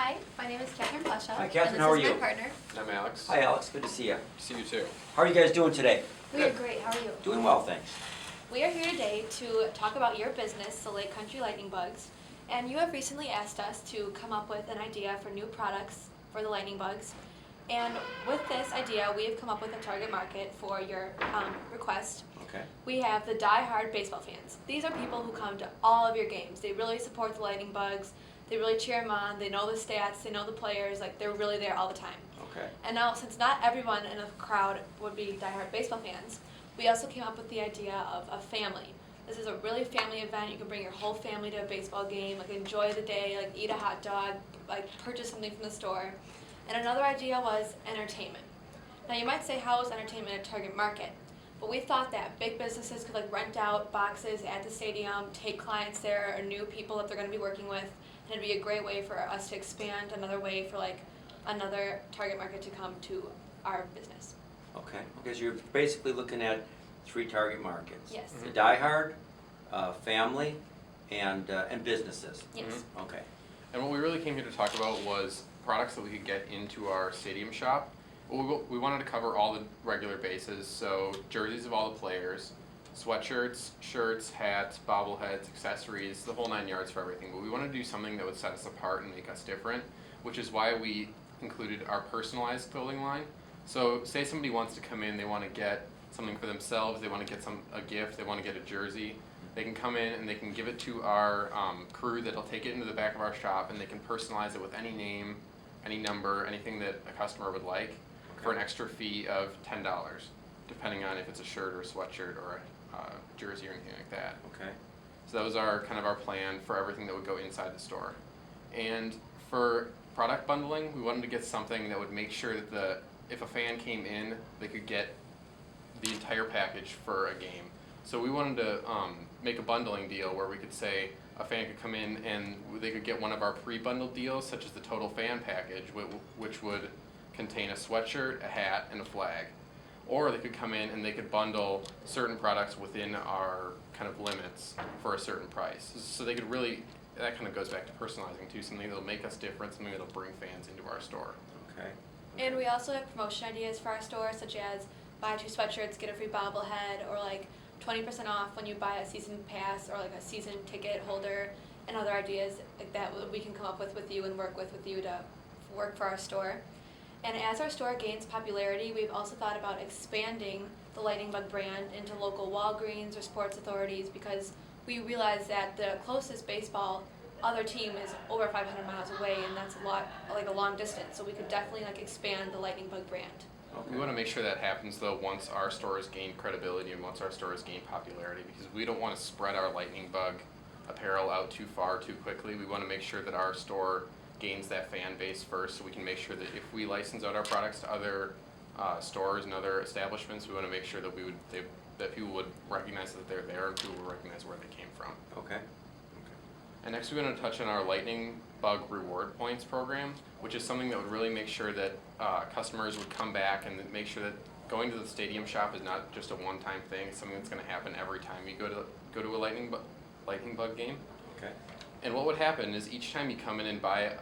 Hi, my name is Kathyrn Plesha. Hi, Kathyrn, and how are this you? is my partner. I'm Alex. Hi, Alex. Good to see you. See you too. How are you guys doing today? We are great. How are you? Doing well, thanks. We are here today to talk about your business, the Lake Country Lightning Bugs. And you have recently asked us to come up with an idea for new products for the lightning bugs. And with this idea, we have come up with a target market for your request. Okay. We have the die-hard baseball fans. These are people who come to all of your games. They really support the lightning bugs. They really cheer them on. They know the stats. They know the players. Like, they're really there all the time. Okay. And now, since not everyone in the crowd would be die-hard baseball fans, we also came up with the idea of a family. This is a really family event. You can bring your whole family to a baseball game, like enjoy the day, like eat a hot dog, like purchase something from the store. And another idea was entertainment. Now you might say, how is entertainment a target market? But we thought that big businesses could like rent out boxes at the stadium, take clients there or new people that they're going to be working with, and it'd be a great way for us to expand another way for like another target market to come to our business. Okay. Because you're basically looking at 3 target markets. Yes. The diehard, family, and businesses. Yes. Okay. And what we really came here to talk about was products that we could get into our stadium shop. We wanted to cover all the regular bases, so jerseys of all the players, sweatshirts, shirts, hats, bobbleheads, accessories, the whole 9 yards for everything. But we wanted to do something that would set us apart and make us different, which is why we included our personalized clothing line. So say somebody wants to come in, they want to get something for themselves, they want to get a gift, they want to get a jersey, they can come in and they can give it to our crew that'll take it into the back of our shop, and they can personalize it with any name, any number, anything that a customer would like, for an extra fee of $10, depending on if it's a shirt or a sweatshirt or a jersey or anything like that. Okay. So that was our plan for everything that would go inside the store. And for product bundling, we wanted to get something that would make sure that if a fan came in, they could get the entire package for a game. So we wanted to make a bundling deal where we could say a fan could come in and they could get one of our pre-bundled deals, such as the Total Fan Package, which would contain a sweatshirt, a hat, and a flag. Or they could come in and they could bundle certain products within our kind of limits for a certain price. So they could really, that kind of goes back to personalizing too, something that'll make us different, something that'll bring fans into our store. Okay. And we also have promotion ideas for our store, such as buy 2 sweatshirts, get a free bobblehead, or like 20% off when you buy a season pass or like a season ticket holder, and other ideas like that we can come up with you and work with you to work for our store. And as our store gains popularity, we've also thought about expanding the Lightning Bug brand into local Walgreens or sports authorities, because we realize that the closest baseball other team is over 500 miles away, and that's a long distance. So we could definitely like expand the Lightning Bug brand. Okay. We want to make sure that happens though once our store has gained credibility and once our store has gained popularity, because we don't want to spread our Lightning Bug apparel out too far too quickly. We want to make sure that our store gains that fan base first, so we can make sure that if we license out our products to other stores and other establishments, we want to make sure that that people would recognize that they're there and people would recognize where they came from. Okay. And next we want to touch on our Lightning Bug Reward Points program, which is something that would really make sure that customers would come back and make sure that going to the stadium shop is not just a one-time thing. It's something that's going to happen every time you go to a Lightning Bug game. Okay. And what would happen is each time you come in and buy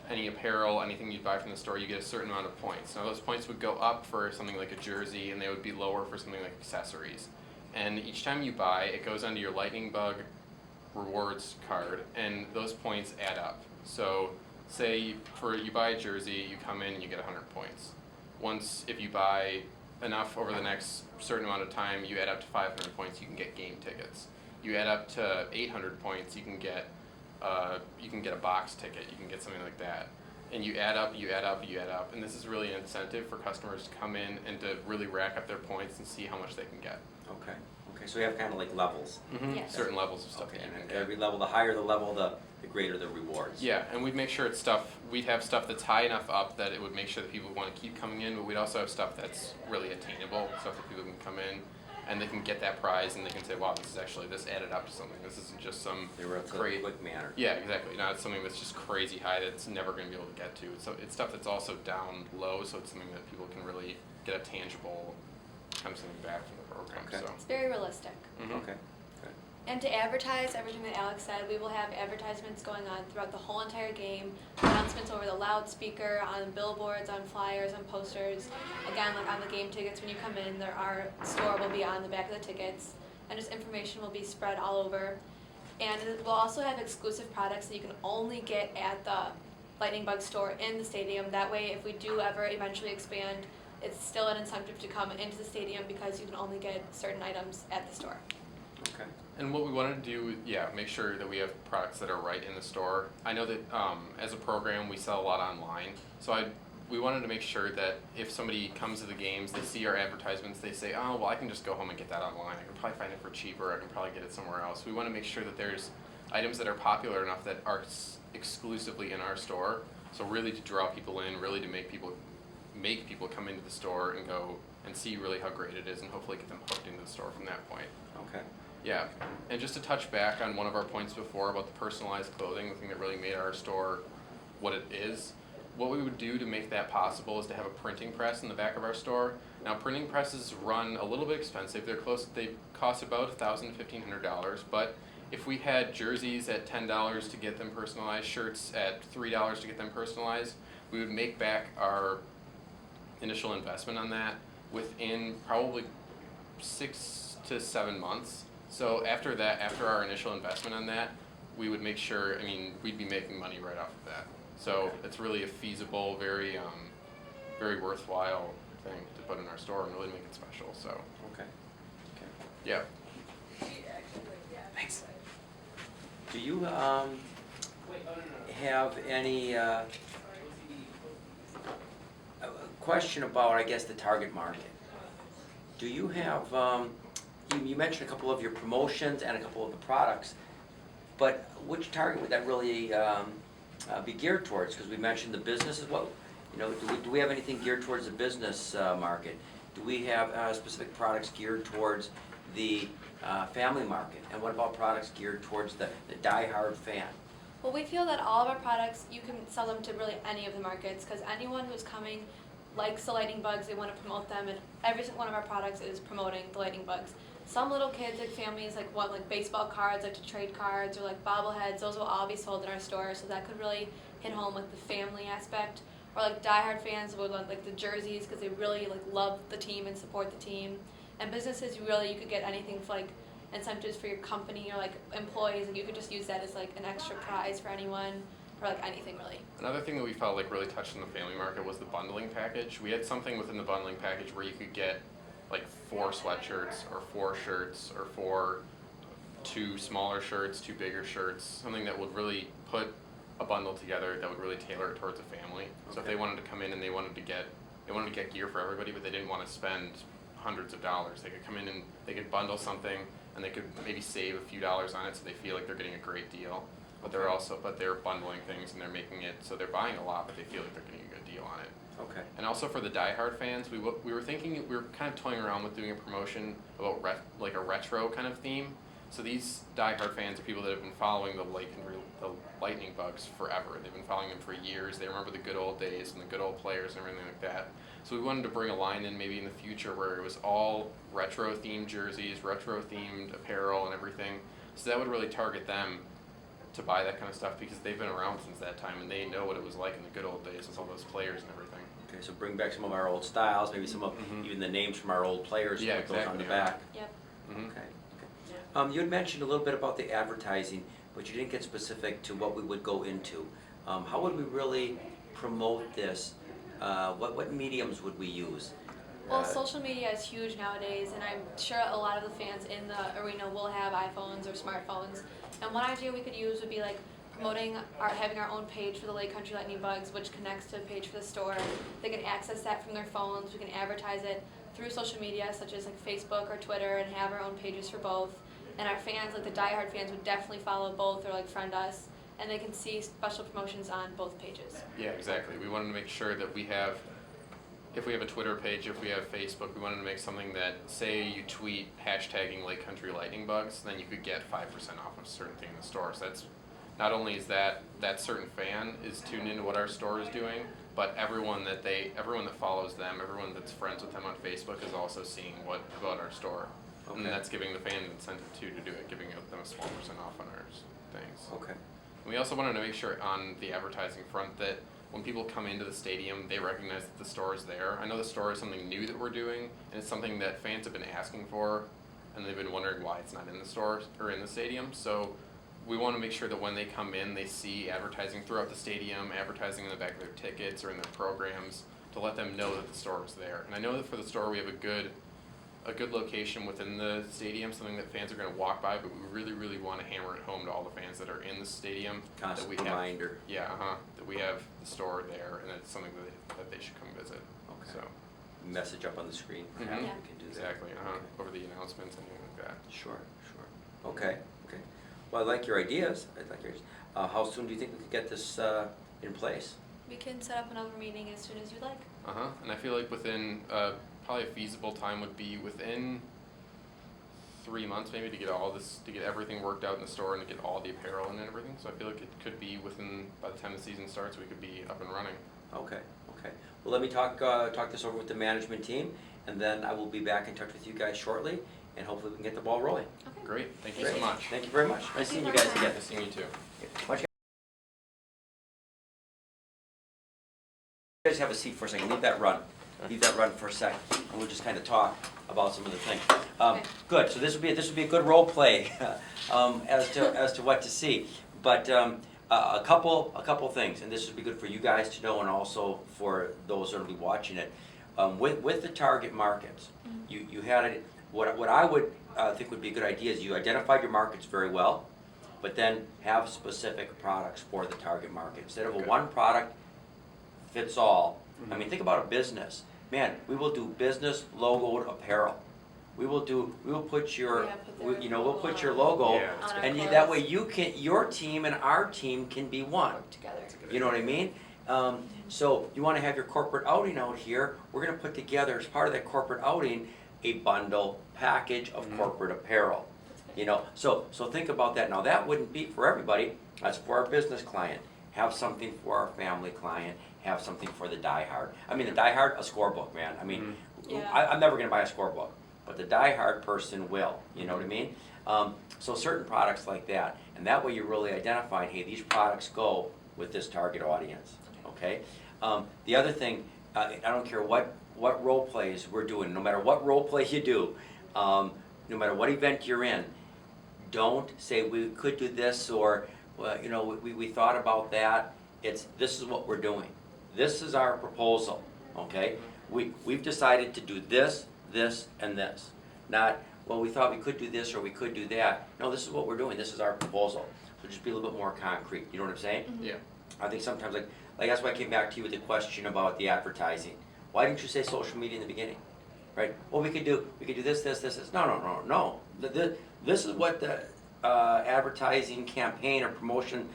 any apparel, anything you buy from the store, you get a certain amount of points. Now those points would go up for something like a jersey, and they would be lower for something like accessories. And each time you buy, it goes onto your Lightning Bug rewards card, and those points add up. So say you buy a jersey, you come in and you get 100 points. If you buy enough over the next certain amount of time, you add up to 500 points, you can get game tickets. You add up to 800 points, you can get a box ticket, you can get something like that. And you add up, and this is really an incentive for customers to come in and to really rack up their points and see how much they can get. Okay. Okay. So we have kind of like levels. Mm-hmm. Yes. Certain levels of stuff Okay. that you can And get. every level, the higher the level, the greater the rewards. Yeah, and we'd make sure we'd have stuff that's high enough up that it would make sure that people want to keep coming in, but we'd also have stuff that's really attainable, stuff that people can come in and they can get that prize and they can say, wow, this added up to something. This isn't just some They were up to a great quick manner. Yeah, exactly. Not something that's just crazy high that's never going to be able to get to. So it's stuff that's also down low, so it's something that people can really get a tangible kind of something back from the program. Okay. So. It's very realistic. Mm-hmm. Okay. And to advertise everything that Alex said, we will have advertisements going on throughout the whole entire game, announcements over the loudspeaker, on billboards, on flyers, on posters. Again, like on the game tickets when you come in, our store will be on the back of the tickets, and just information will be spread all over. And we'll also have exclusive products that you can only get at the Lightning Bug store in the stadium. That way, if we do ever eventually expand, it's still an incentive to come into the stadium because you can only get certain items at the store. Okay. And what we want to do, make sure that we have products that are right in the store. I know that as a program, we sell a lot online, so we wanted to make sure that if somebody comes to the games, they see our advertisements, they say, oh, well, I can just go home and get that online. I can probably find it for cheaper. I can probably get it somewhere else. We want to make sure that there's items that are popular enough that are exclusively in our store. So really to draw people in, really to make people come into the store and go and see really how great it is, and hopefully get them hooked into the store from that point. Okay. Yeah, and just to touch back on one of our points before about the personalized clothing, the thing that really made our store what it is, what we would do to make that possible is to have a printing press in the back of our store. Now, printing presses run a little bit expensive. They cost about $1,000 to $1,500, but if we had jerseys at $10 to get them personalized, shirts at $3 to get them personalized, we would make back our initial investment on that within probably 6 to 7 months. So after our initial investment on that, we would make sure, we'd be making money right off of that. So it's really a feasible, very worthwhile thing to put in our store and really make it special, so. Okay. Yeah. Thanks. Do you have any question about, I guess, the target market? Do you have, you mentioned a couple of your promotions and a couple of the products, but which target would that really be geared towards? Because we mentioned the business as well. Do we have anything geared towards the business market? Do we have specific products geared towards the family market? And what about products geared towards the die-hard fan? Well, we feel that all of our products, you can sell them to really any of the markets, because anyone who's coming likes the Lightning Bugs, they want to promote them, and every single one of our products is promoting the Lightning Bugs. Some little kids, like families, want baseball cards, like to trade cards, or bobbleheads. Those will all be sold in our store, so that could really hit home with the family aspect. Or diehard fans would want the jerseys because they really love the team and support the team. And businesses, you could get anything for incentives for your company or employees, and you could just use that as an extra prize for anyone, or anything really. Another thing that we felt really touched on the family market was the bundling package. We had something within the bundling package where you could get 4 sweatshirts or 4 shirts or 2 smaller shirts, 2 bigger shirts, something that would really put a bundle together that would really tailor it towards a family. Okay. So if they wanted to come in and they wanted to get gear for everybody, but they didn't want to spend hundreds of dollars, they could come in and they could bundle something and they could maybe save a few dollars on it so they feel like they're getting a great deal. But they're bundling things and they're making it so they're buying a lot, but they feel like they're getting a good deal on it. Okay. And also for the diehard fans, we were thinking, we were kind of toying around with doing a promotion about a retro kind of theme. So these diehard fans are people that have been following the Lightning Bugs forever. They've been following them for years. They remember the good old days and the good old players and everything like that. So we wanted to bring a line in maybe in the future where it was all retro themed jerseys, retro themed apparel and everything. So that would really target them to buy that kind of stuff because they've been around since that time and they know what it was like in the good old days with all those players and everything. Okay, so bring back some of our old styles, maybe some of even the names from our old players, yeah, put exactly, those on the back. Yep. Mm-hmm. Okay. You had mentioned a little bit about the advertising, but you didn't get specific to what we would go into. How would we really promote this? What mediums would we use? Well, social media is huge nowadays, and I'm sure a lot of the fans in the arena will have iPhones or smartphones. And one idea we could use would be promoting having our own page for the Lake Country Lightning Bugs, which connects to a page for the store. They can access that from their phones. We can advertise it through social media, such as Facebook or Twitter, and have our own pages for both. And our fans, the diehard fans, would definitely follow both or friend us, and they can see special promotions on both pages. Yeah, exactly. We wanted to make sure that if we have a Twitter page, if we have Facebook, we wanted to make something that, say you tweet hashtagging Lake Country Lightning Bugs, then you could get 5% off of a certain thing in the store. So that's not only is that certain fan is tuned into what our store is doing, but everyone that follows them, everyone that's friends with them on Facebook is also seeing about our store. And that's giving the fan incentive too to do it, giving them a small % off on our things. Okay. And we also wanted to make sure on the advertising front that when people come into the stadium, they recognize that the store is there. I know the store is something new that we're doing, and it's something that fans have been asking for, and they've been wondering why it's not in the stores or in the stadium. So we want to make sure that when they come in, they see advertising throughout the stadium, advertising in the back of their tickets or in their programs, to let them know that the store is there. And I know that for the store, we have a good location within the stadium, something that fans are going to walk by, but we really, really want to hammer it home to all the fans that are in the stadium. Constant that we have, reminder. Yeah, that we have the store there, and it's something that they should come visit. Okay. So. Message up on the screen. Mhm. Perhaps Yeah. we can do that. Exactly, Okay. over the announcements, anything like that. Sure. Okay. Well, I like your ideas. How soon do you think we could get this in place? We can set up another meeting as soon as you'd like. And I feel like within, probably a feasible time would be within 3 months maybe to get everything worked out in the store and to get all the apparel and everything. So I feel like it could be by the time the season starts, we could be up and running. Okay. Well, let me talk this over with the management team, and then I will be back in touch with you guys shortly, and hopefully we can get the ball rolling. Okay. Great, thank you Great. so much. Thank you very much. Nice seeing you guys again. Nice seeing you too. Why don't you guys have a seat for a second? Leave that run for a second, and we'll just kind of talk about some of the things. Okay. Good. So this would be a good role play as to what to see. But a couple things, and this would be good for you guys to know, and also for those that will be watching it. With the target markets, you had it. What I would think would be a good idea is you identified your markets very well, but then have specific products for the target market instead of a one product fits all. I mean, think about a business. Man, we will do business logoed apparel. We will put your, we'll put your logo, Yeah, that's and good. that way your team and our team can be one. Work together. You know what I mean? So you want to have your corporate outing out here. We're going to put together as part of that corporate outing a bundle package of corporate apparel. You know, so think about that. Now that wouldn't be for everybody. That's for our business client. Have something for our family client. Have something for the diehard. I mean, the diehard, a scorebook, man. I mean, Yeah. I'm never going to buy a scorebook, but the diehard person will. You know what I mean? So certain products like that, and that way you're really identifying, hey, these products go with this target audience. Okay. The other thing, I don't care what role plays we're doing, no matter what role play you do, no matter what event you're in, don't say we could do this or we thought about that. This is what we're doing. This is our proposal. Okay. We've decided to do this, and this. Not, well, we thought we could do this or we could do that. No, this is what we're doing. This is our proposal. So just be a little bit more concrete. You know what I'm saying? Mm-hmm. Yeah. I think sometimes like that's why I came back to you with the question about the advertising. Why didn't you say social media in the beginning? Right? Well, we could do this. No. This is what the advertising campaign or promotion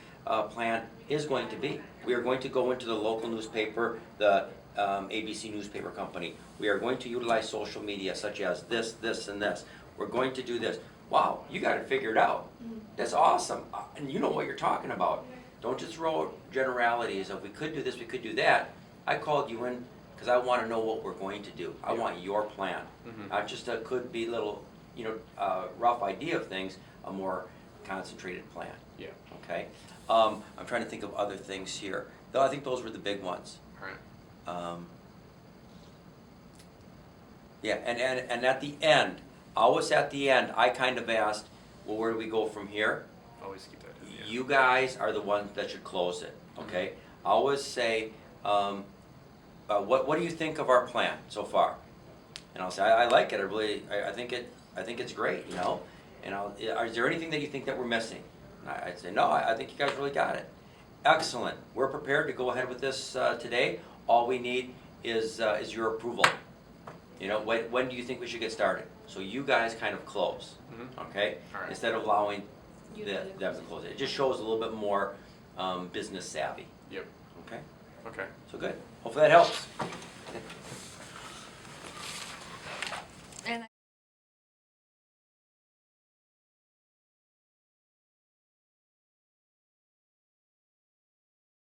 plan is going to be. We are going to go into the local newspaper, the ABC newspaper company. We are going to utilize social media such as this, and this. We're going to do this. Wow, you got it figured out. That's awesome. And you know what you're talking about. Don't just throw generalities of we could do this, we could do that. I called you in because I want to know what we're going to do. I want your plan. Not just a could be little, rough idea of things, a more concentrated plan. Yeah. Okay? I'm trying to think of other things here. Though I think those were the big ones. All right. Yeah, and at the end, always at the end, I kind of asked, well, where do we go from here? Always keep that in. Yeah. You guys are the ones that should close it, okay? I always say, what do you think of our plan so far? And I'll say, I like it. I think it's great, And is there anything that you think that we're missing? And I'd say, no, I think you guys really got it. Excellent. We're prepared to go ahead with this today. All we need is your approval. When do you think we should get started? So you guys kind of close, okay? All right. Instead of allowing You them do to close it. It just shows a little bit more business savvy, Yep. okay? Okay. So good. Hopefully that helps.